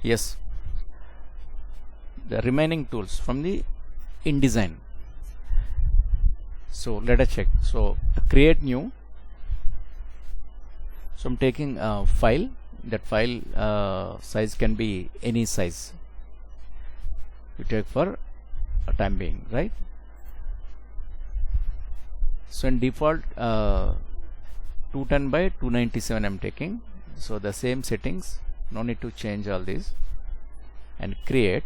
Yes, the remaining tools from the InDesign. So let us check. So create new. So I'm taking a file. That file size can be any size. You take for a time being, right? So in default 210 by 297 I'm taking. So the same settings, no need to change all these, and create.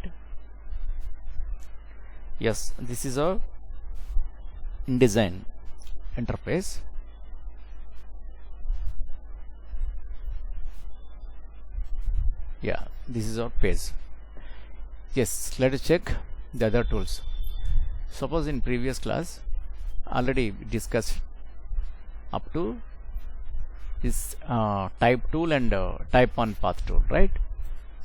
Yes, this is our InDesign interface. Yeah, this is our page. Yes, let us check the other tools. Suppose in previous class already discussed up to this type tool and type on path tool, right?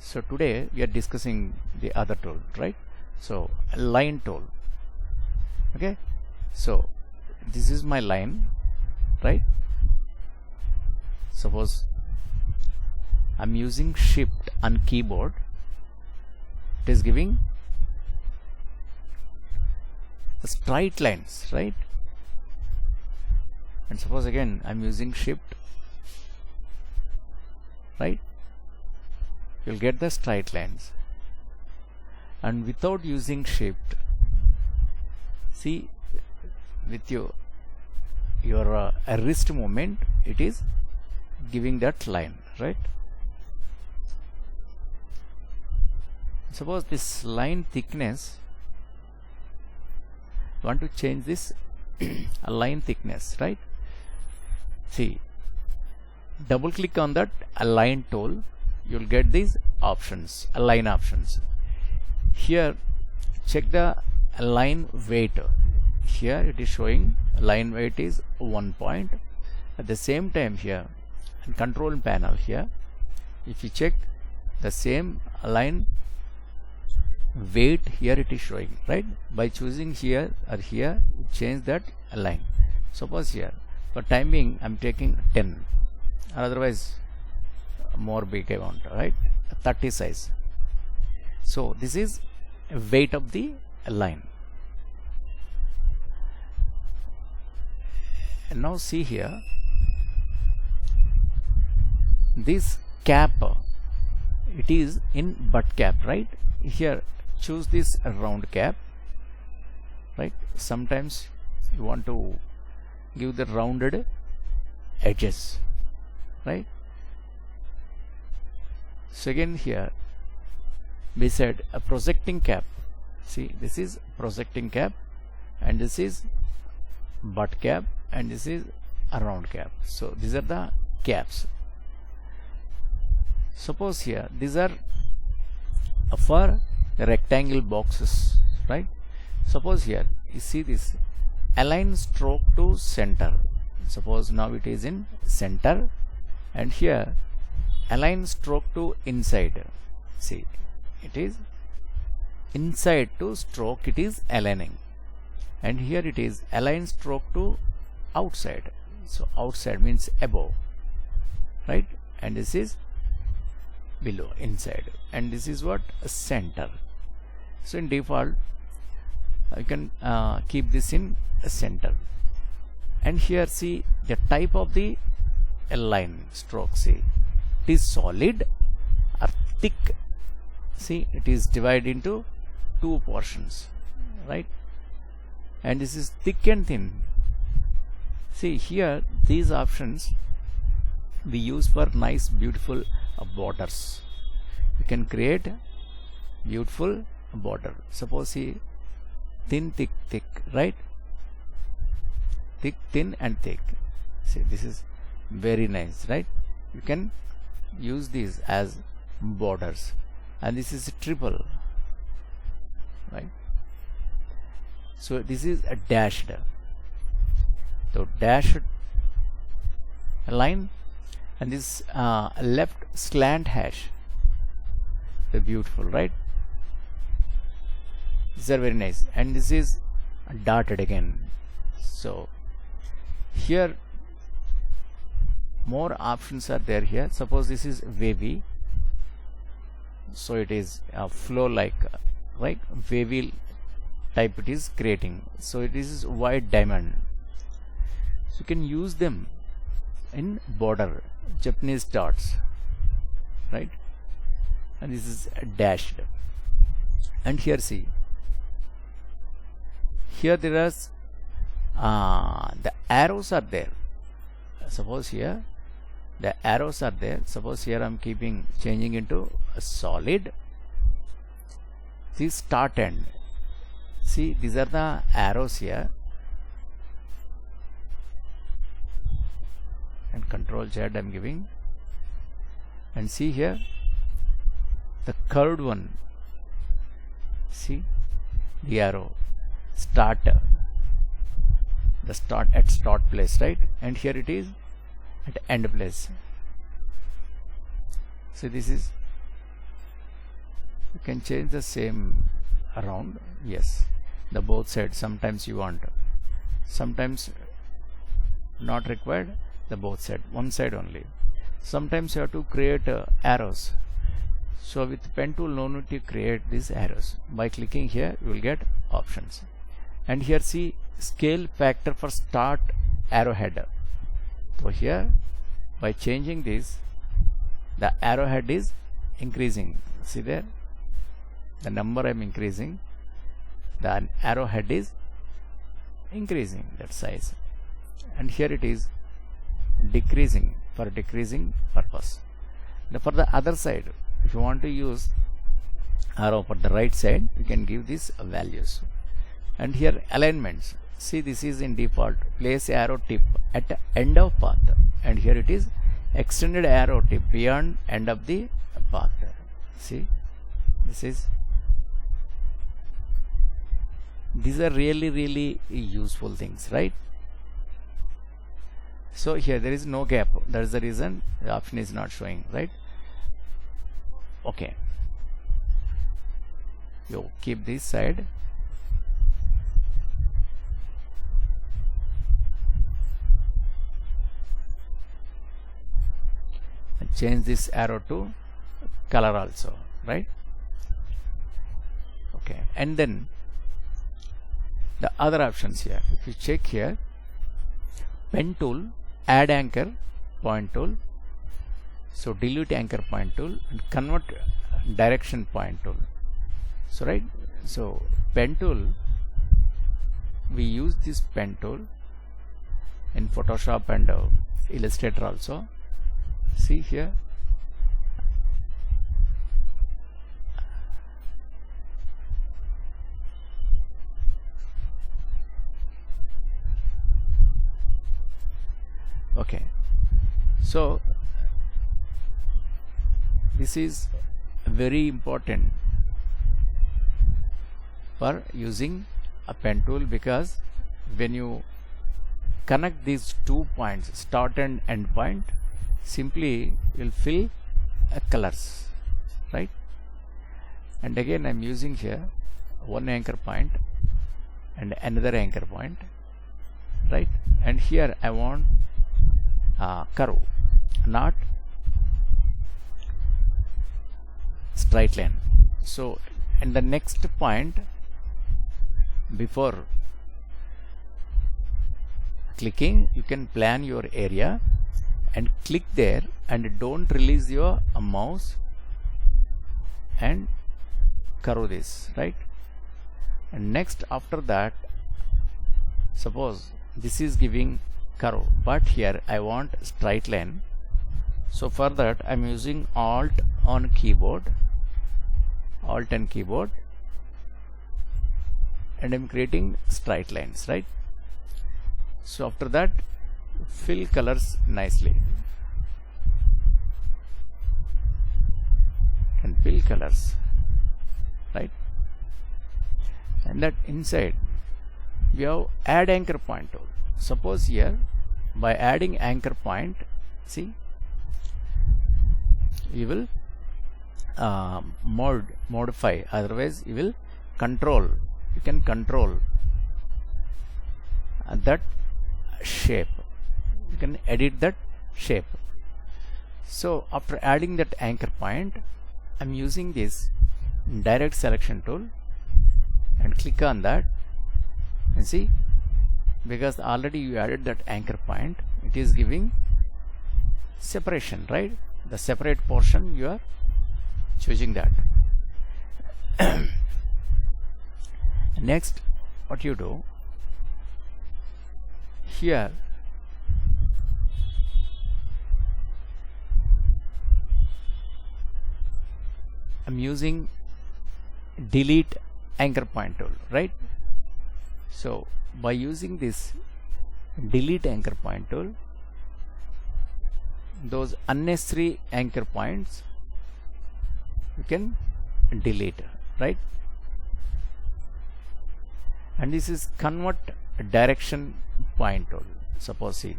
So today we are discussing the other tool, right? So line tool. Okay, so this is my line, right? Suppose I'm using shift on keyboard, it is giving straight lines, right? And suppose again I'm using shift, right? You'll get the straight lines. And without using shift, see, with your wrist movement, it is giving that line, right? Suppose this line thickness, want to change this line thickness, right? See, double click on that align tool, you'll get these options, align options. Here check the line weight. Here it is showing line weight is 1 point. At the same time here in control panel, here if you check the same line weight, here it is showing, right? By choosing here or here, change that line. Suppose here for time being I'm taking 10, or otherwise more big amount, right? 30 size. So this is weight of the line. And now see here, this cap, it is in butt cap, right? Here choose this round cap, right? Sometimes you want to give the rounded edges, right? So again here beside a projecting cap, see, this is projecting cap, and this is butt cap, and this is a round cap. So these are the caps. Suppose here these are for rectangle boxes, right? Suppose here you see this align stroke to center. Suppose now it is in center, and here align stroke to inside. See, it is inside to stroke, it is aligning, and here it is align stroke to outside. So outside means above, right? And this is below, inside, and this is what, center. So in default you can keep this in center. And here see the type of the line stroke, see, it is solid or thick. See, it is divided into two portions, right? And this is thick and thin. See here these options we use for nice beautiful borders. You can create beautiful border. Suppose see, thin, thick, thick, right? Thick, thin and thick. See, this is very nice, right? You can use these as borders. And this is triple, right? So this is a dashed. So dashed line, and this left slant hash. They're beautiful, right? These are very nice. And this is dotted again. So here more options are there here. Suppose this is wavy. so it is flow like right wavy type it is creating. So it is white diamond, so you can use them in border Japanese dots, right? And this is dashed. And here see, here there is the arrows are there. Suppose here the arrows are there. Suppose here I'm changing into a solid. This start end, see these are the arrows here, and Control Z I'm giving, and see here the curved one, see the arrow start, the start at start place, right? And here it is at end place. So this is, you can change the same around, yes, the both sides. Sometimes you want, sometimes not required the both side, one side only. Sometimes you have to create arrows. So with pen tool no need to create these arrows. By clicking here you will get options. And here see scale factor for start arrowhead. So here by changing this, the arrowhead is increasing. See there, the number I am increasing, the arrowhead is increasing that size. And here it is decreasing for decreasing purpose. Now for the other side, if you want to use arrow for the right side, you can give these values. And here alignments, see this is in default, place arrow tip at the end of path, and here it is extended arrow tip beyond end of the path. See, this is, these are really useful things, right? So here there is no gap, that is the reason the option is not showing, right? Okay, you keep this side. And change this arrow to color also, right? Okay, and then the other options here, if you check here, pen tool, add anchor, point tool, so delete anchor point tool, and convert direction point tool. So right, so pen tool, we use this pen tool in Photoshop and Illustrator also. See here, okay, so this is very important for using a pen tool, because when you connect these 2 points, start and end point, simply you'll fill colors, right? And again I'm using here one anchor point and another anchor point, right? And here I want curve, not straight line. So in the next point, before clicking, you can plan your area and click there, and don't release your mouse and curve this, right? And next after that, suppose this is giving curve, but here I want straight line. So for that I'm using Alt on keyboard, Alt and keyboard, and I'm creating straight lines, right? So after that, fill colors nicely and fill colors, right? And that inside we have add anchor point tool. Suppose here by adding anchor point, see, you will modify, otherwise you will control, you can control that shape, you can edit that shape. So after adding that anchor point, I'm using this direct selection tool and click on that, and see, because already you added that anchor point, it is giving separation, right? The separate portion you are choosing that. Next, what you do here, I'm using delete anchor point tool, right? So by using this delete anchor point tool, those unnecessary anchor points you can delete, right? And this is convert direction point tool. Suppose see,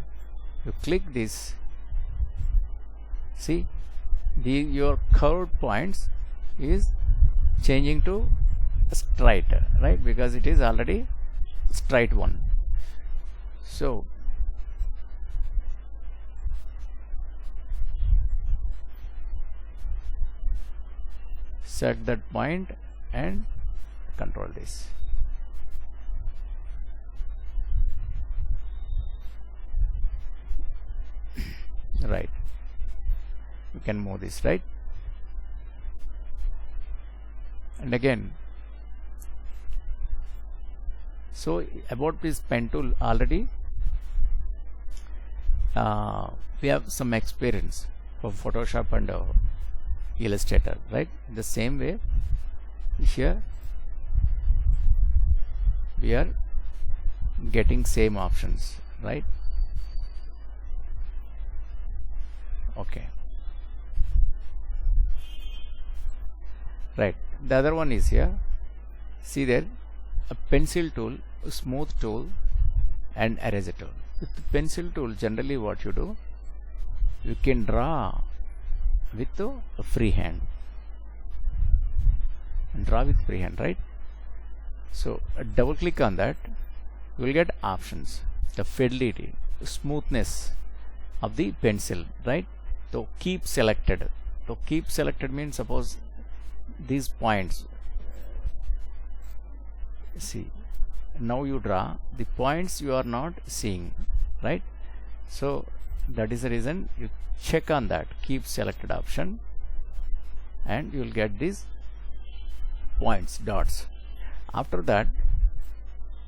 you click this, see, your curved points is changing to straight, right? Because it is already straight one. So set that point and control this. Right, we can move this, right? And again, so about this pen tool already we have some experience for Photoshop and Illustrator, right? The same way here we are getting same options, right? Okay, right. The other one is here, see there, a pencil tool, a smooth tool and eraser tool. With the pencil tool, generally what you do, you can draw with a free hand, and draw with free hand, right? So double click on that, you will get options, the fidelity, smoothness of the pencil, right? So keep selected. So keep selected means, suppose these points, see, now you draw the points you are not seeing, right? So that is the reason you check on that keep selected option, and you will get these points, dots. After that,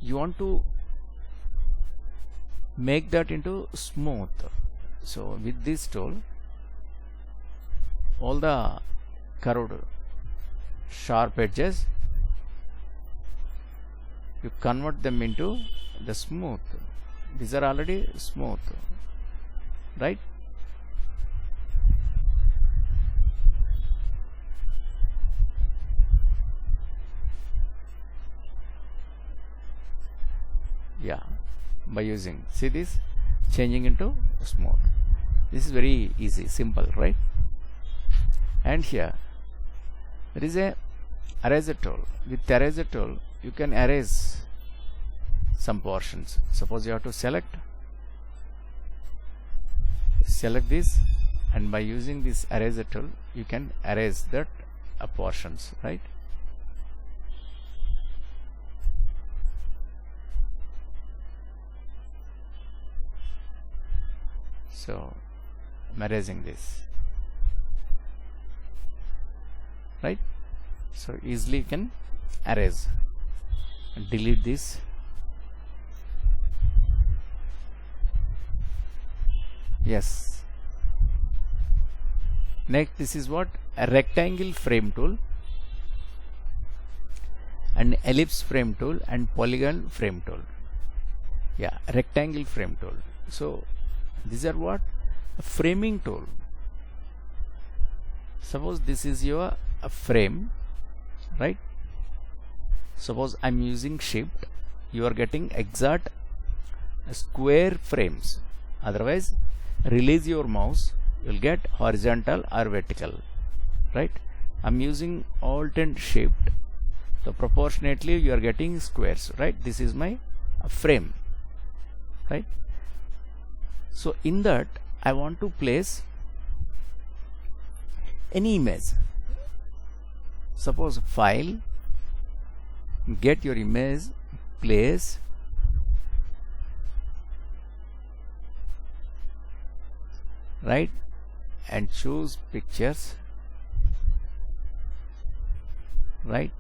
you want to make that into smooth. So with this tool, all the curved sharp edges, you convert them into the smooth. These are already smooth, right? Yeah, by using, see this, changing into smooth. This is very easy, simple, right? And here there is a eraser tool. With eraser tool, you can erase some portions. Suppose you have to select this, and by using this eraser tool, you can erase that portions, right? So I'm erasing this, right? So easily you can erase and delete this. Yes. Next, this is what? A rectangle frame tool, an ellipse frame tool, and polygon frame tool. Yeah, rectangle frame tool. So these are what? A framing tool. Suppose this is your frame, right? Suppose I'm using shift, you are getting exact square frames. Otherwise, release your mouse, you'll get horizontal or vertical, right? I'm using alt and shift, so proportionately you are getting squares, right? This is my frame, right? So in that, I want to place any image. suppose file, get your image, place, right, and choose pictures, right.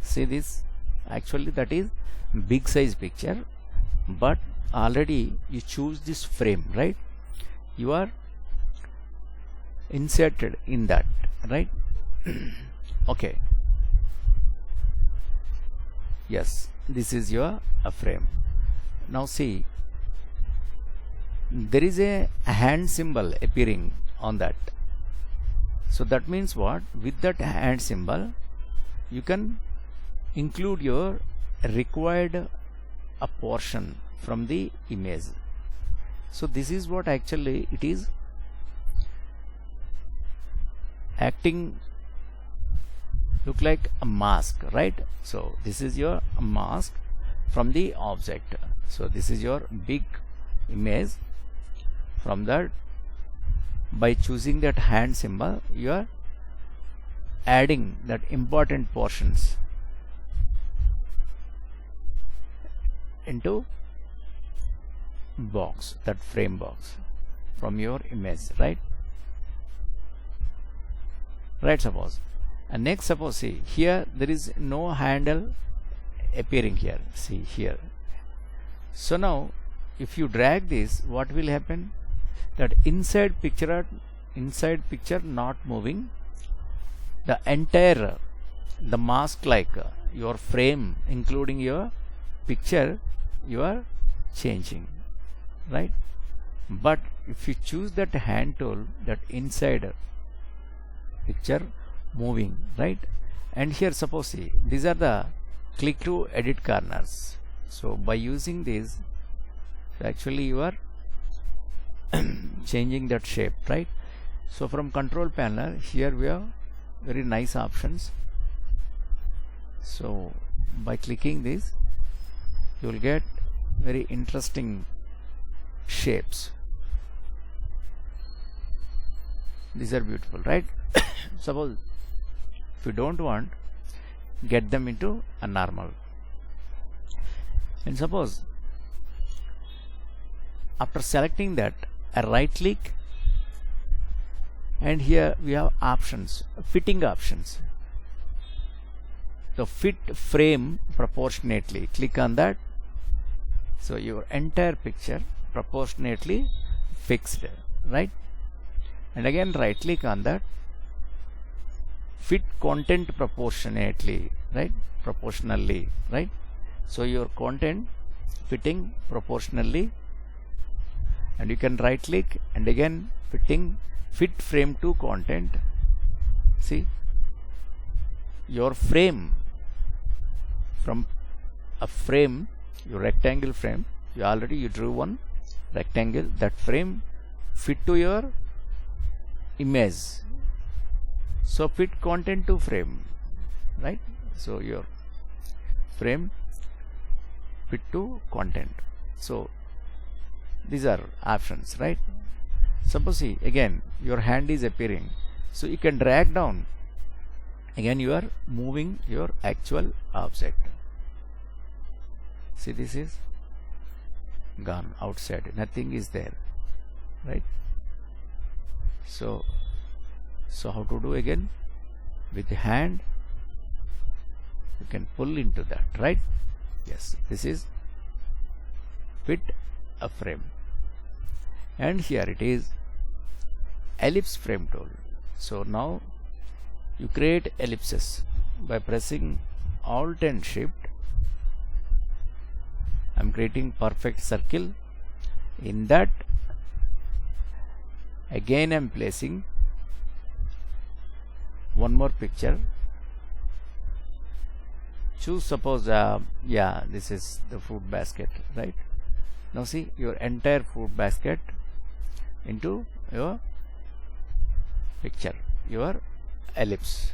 See this, actually that is big size picture, but already you choose this frame, right, you are inserted in that, right. Okay, yes, this is your frame. Now see, there is a hand symbol appearing on that. So that means what? With that hand symbol you can include your required a portion from the image. So this is what actually it is acting, look like a mask, right. So this is your mask from the object. So this is your big image. From that, by choosing that hand symbol, you are adding that important portions into box, that frame box from your image, right. Right, suppose. And next, suppose, see here there is no handle appearing here, see here. So now if you drag this, what will happen? That inside picture not moving, the entire, the mask like your frame including your picture, you are changing, right. But if you choose that hand tool, that inside picture moving, right. And here suppose, see, these are the click to edit corners. So by using this, actually you are changing that shape, right. So from control panel, here we have very nice options. So by clicking this, you will get very interesting shapes. These are beautiful, right. Suppose if you don't want, get them into a normal. And suppose after selecting that, a right click, and here we have options, fitting options. So fit frame proportionately, click on that. So your entire picture proportionately fixed, right. And again right click on that, fit content proportionately, right, proportionally, right. So your content fitting proportionally, and you can right click and again fit frame to content. See, your frame, from a frame, your rectangle frame, you drew one rectangle, that frame fit to your image. So fit content to frame, right. So your frame fit to content. So these are options, right. Suppose, see, again your hand is appearing, so you can drag down, again you are moving your actual object. See, this is gone outside, nothing is there, right. So how to do? Again with the hand you can pull into that, right. Yes, this is fit a frame. And here it is ellipse frame tool. So now you create ellipses by pressing Alt and Shift. I'm creating perfect circle. In that, again I'm placing one more picture. Choose, suppose, yeah, this is the fruit basket, right. Now see, your entire fruit basket into your picture, your ellipse.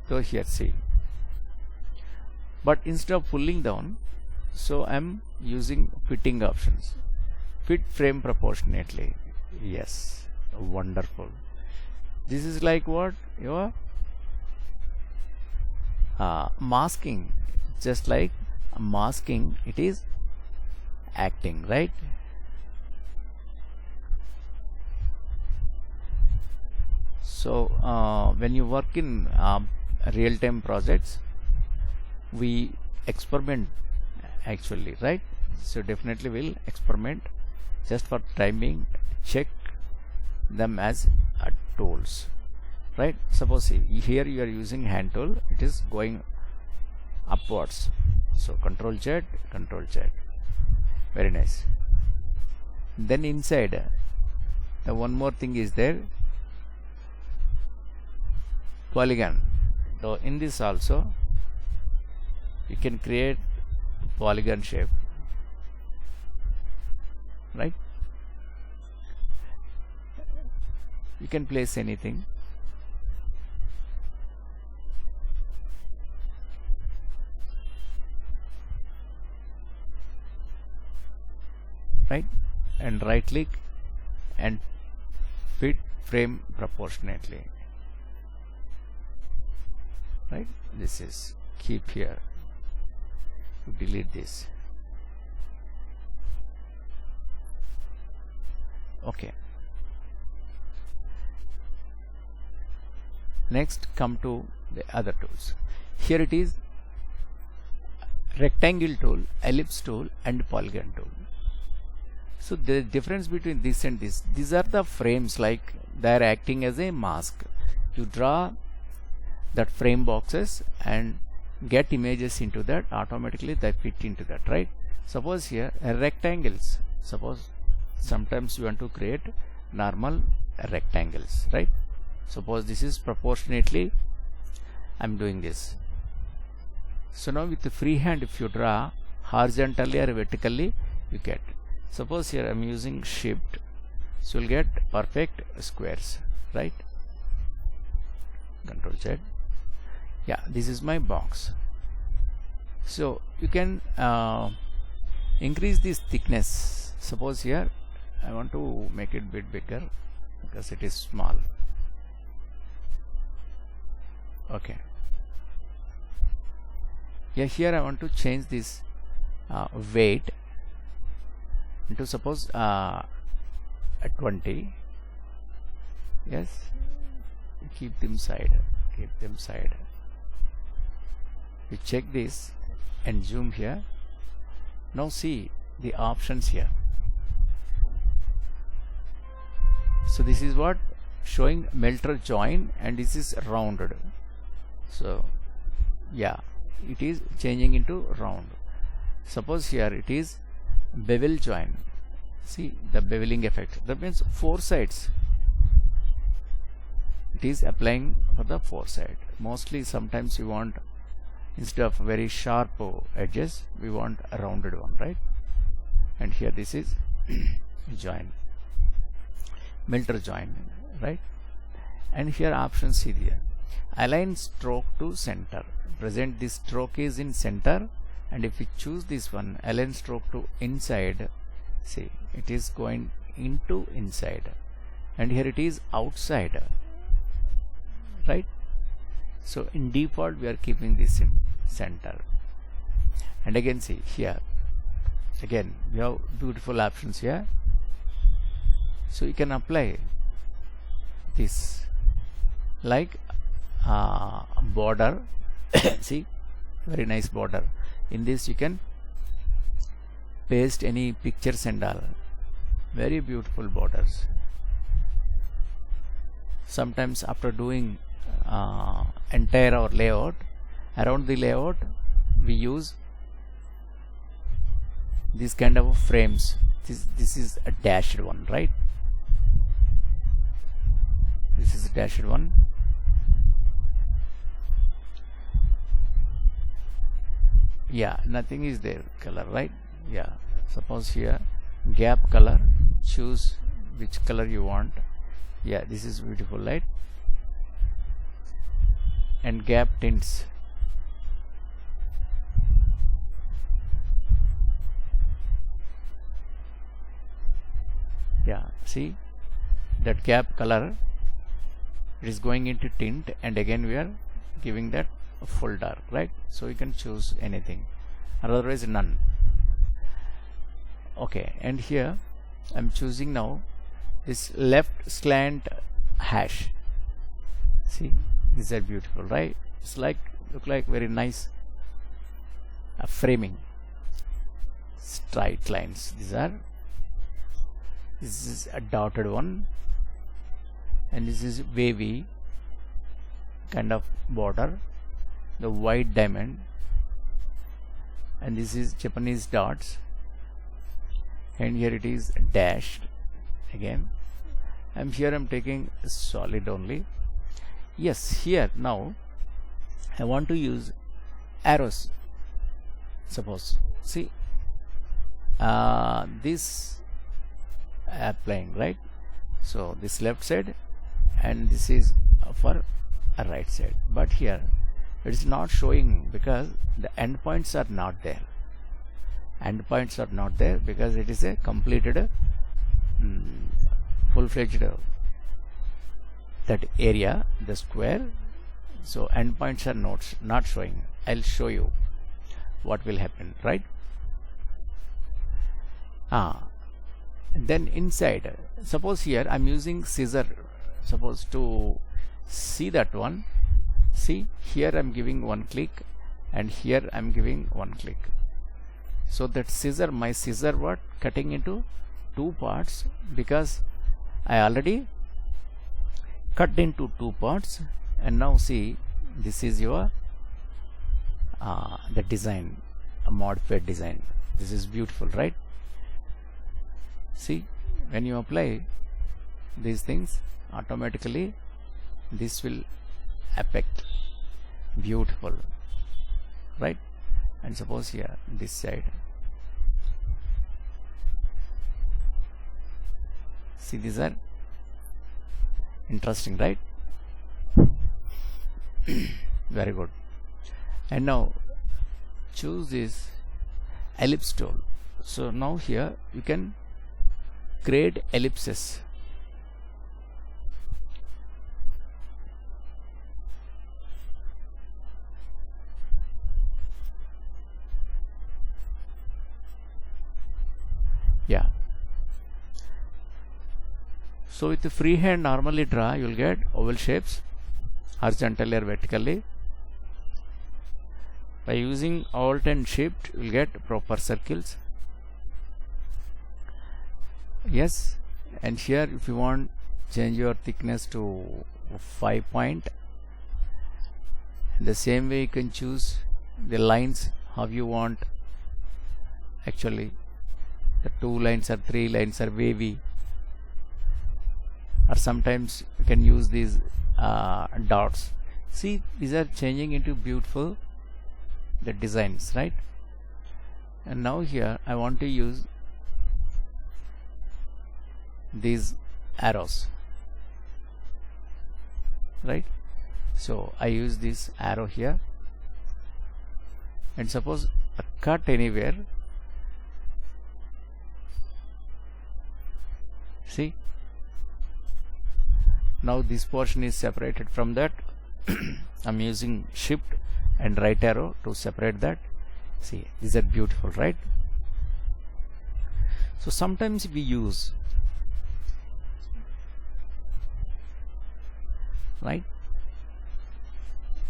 So here, see, but instead of pulling down, so I'm using fitting options, fit frame proportionately. Yes, wonderful. This is like what? Your masking, just like masking, it is acting, right? So when you work in real-time projects, we experiment actually, right? So definitely we'll experiment just for timing, check them as tools, right? Suppose here you are using hand tool, it is going upwards, so Control Z, very nice. Then inside the one more thing is there, polygon. So in this also you can create polygon shape, right? You can place anything, right? And right click and fit frame proportionately, right? This is keep here, delete this. Okay, next come to the other tools. Here it is rectangle tool, ellipse tool and polygon tool. So the difference between this and this, these are the frames, like they are acting as a mask. You draw that frame boxes and get images into that, automatically they fit into that, right? Suppose here rectangles, suppose sometimes you want to create normal rectangles, right? Suppose this is proportionately, I'm doing this. So now with the free hand, if you draw horizontally or vertically, you get. Suppose here I'm using shift, so you'll get perfect squares, right? Control Z. Yeah, this is my box. So you can increase this thickness. Suppose here I want to make it a bit bigger because it is small. Okay. Yeah, here I want to change this weight into, suppose at 20. Yes, keep them side, you check this and zoom here. Now see the options here. So this is what showing melter join, and this is rounded. So yeah, it is changing into round. Suppose here it is bevel join. See the beveling effect, that means four sides. It is applying for the four side. Mostly sometimes you want, instead of very sharp edges, we want a rounded one, right? And here this is join, melter join, right? And here options, see here, align stroke to center. Present this stroke is in center, and if we choose this one, align stroke to inside, see it is going into inside, and here it is outside, right? So in default we are keeping this in center. And again see here, again we have beautiful options here. So you can apply this like border. See, very nice border. In this you can paste any pictures and all, very beautiful borders. Sometimes after doing entire our layout, around the layout we use this kind of frames. This is a dashed one, right? This is a dashed one. Yeah, nothing is there, color, right? Yeah, suppose here gap color, choose which color you want. Yeah, this is beautiful, right? And gap tints. Yeah, see that gap color, it is going into tint, and again we are giving that full dark, right? So you can choose anything, otherwise none. Okay, and here I'm choosing now this left slant hash. See, these are beautiful, right? It's like, look like very nice framing, straight lines. This is a dotted one, and this is wavy kind of border, the white diamond, and this is Japanese dots, and here it is dashed again, and here I'm taking solid only. Yes, here now I want to use arrows. Suppose, see, this applying, right? So this left side, and this is for a right side, but here it is not showing because the endpoints are not there. Endpoints are not there because it is a completed full-fledged that area, the square. So endpoints are not showing. I'll show you what will happen, right? Then inside, suppose here I'm using scissor, suppose to see that one. See, here I'm giving one click, and here I'm giving one click. So that scissor, my scissor what cutting into two parts, because I already cut into two parts. And now see, this is your the design, a modified design. This is beautiful, right? See, when you apply these things, automatically this will affect beautiful, right? And suppose here this side, see, these are interesting, right? Very good. And now choose this ellipse tool. So now here you can create ellipses. Yeah. So with the freehand normally draw, you will get oval shapes horizontally or vertically. By using Alt and Shift, you will get proper circles. Yes, and here if you want, change your thickness to 5 point. The same way you can choose the lines how you want. Actually, the 2 lines or 3 lines are wavy, or sometimes you can use these dots. See, these are changing into beautiful the designs, right? And now here I want to use these arrows, right? So I use this arrow here, and suppose a cut anywhere. See, now this portion is separated from that. I'm using Shift and right arrow to separate that. See, these are beautiful, right? So sometimes we use, right?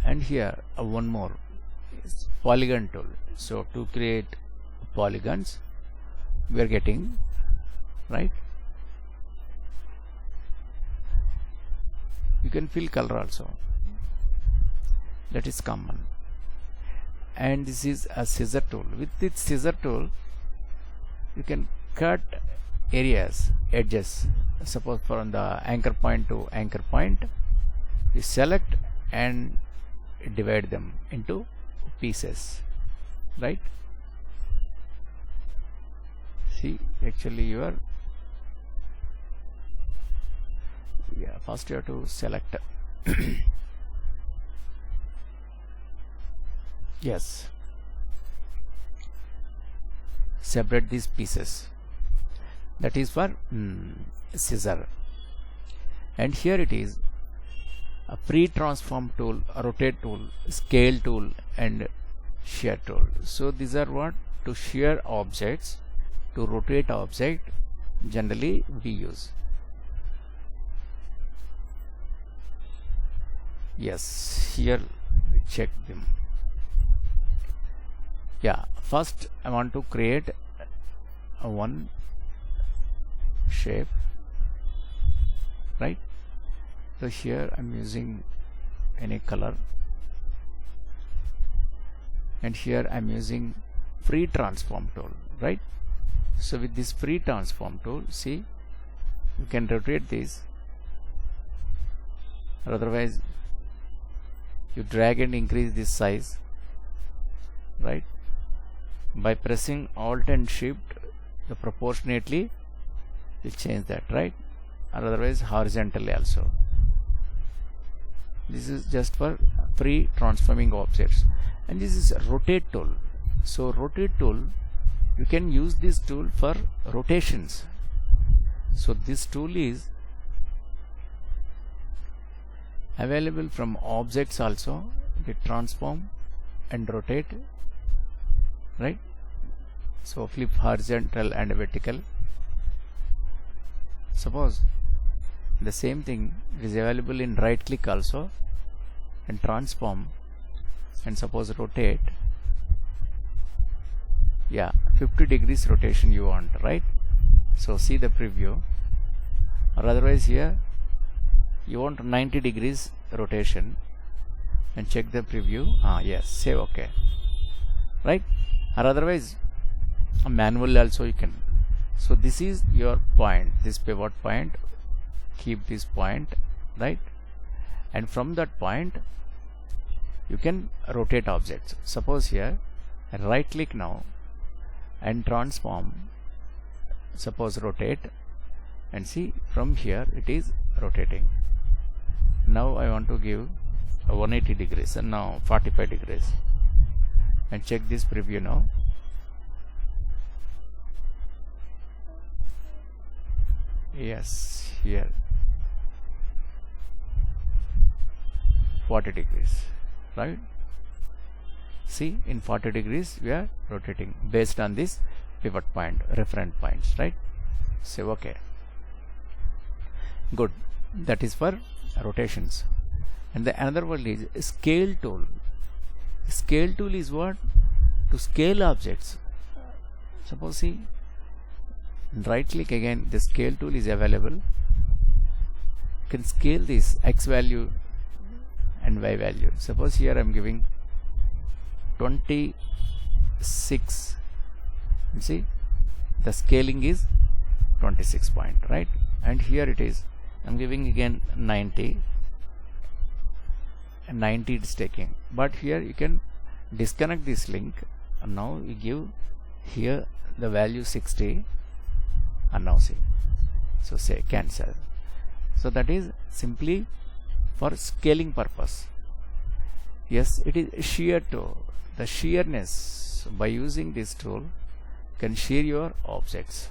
And here one more is polygon tool. So to create polygons, we are getting, right? You can fill color also, that is common. And this is a scissor tool. With this scissor tool, you can cut areas, edges. Suppose from the anchor point to anchor point, you select and divide them into pieces, right? See, actually you are, yeah, first you have to select. Yes, separate these pieces. That is for scissor. And here it is a free transform tool, a rotate tool, scale tool, and shear tool. So these are what to shear objects, to rotate object generally we use. Yes, here we check them. Yeah, first I want to create a one shape, right? So here I'm using any color, and here I'm using free transform tool, right? So with this free transform tool, see, you can rotate this, or otherwise you drag and increase this size, right? By pressing Alt and Shift, the proportionately will change that, right? Or otherwise horizontally also. This is just for free transforming objects, and this is rotate tool. So rotate tool, you can use this tool for rotations. So this tool is available from objects also. Get transform and rotate, right? So flip horizontal and vertical. Suppose the same thing is available in right click also, and transform, and suppose rotate. Yeah, 50 degrees rotation you want, right? So see the preview, or otherwise here you want 90 degrees rotation, and check the preview. Yes, say OK, right? Or otherwise manually also you can. So this is your point, this pivot point, keep this point, right? And from that point you can rotate objects. Suppose here right click now and transform, suppose rotate, and see from here it is rotating. Now I want to give a 180 degrees and now 45 degrees, and check this preview now. Yes, here 40 degrees, right? See, in 40 degrees we are rotating based on this pivot point, reference points, right? Say OK. Good. That is for rotations. And the another one is scale tool. Scale tool is what? To scale objects. Suppose see, right click again, the scale tool is available. You can scale this X value and Y value. Suppose here I am giving 26. You see, the scaling is 26 point, right? And here it is, I am giving again 90, and 90 it is taking. But here you can disconnect this link, and now you give here the value 60, and now see, so say cancel. So that is simply for scaling purpose. Yes, it is shear tool. The sheerness, by using this tool, can shear your objects,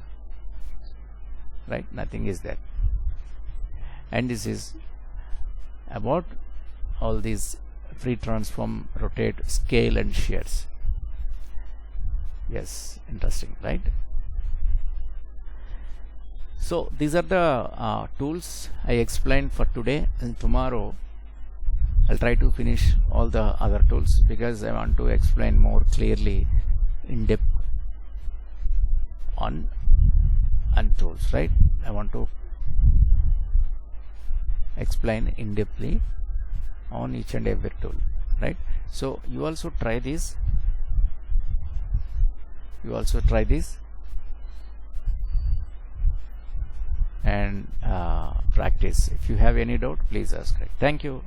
right? Nothing is there. And this is about all these free transform, rotate, scale, and shears. Yes, interesting, right? So these are the tools I explained for today, and tomorrow I'll try to finish all the other tools, because I want to explain more clearly in depth on tools, right? I want to explain in depthly on each and every tool, right? So you also try this, and practice. If you have any doubt, please ask. Thank you.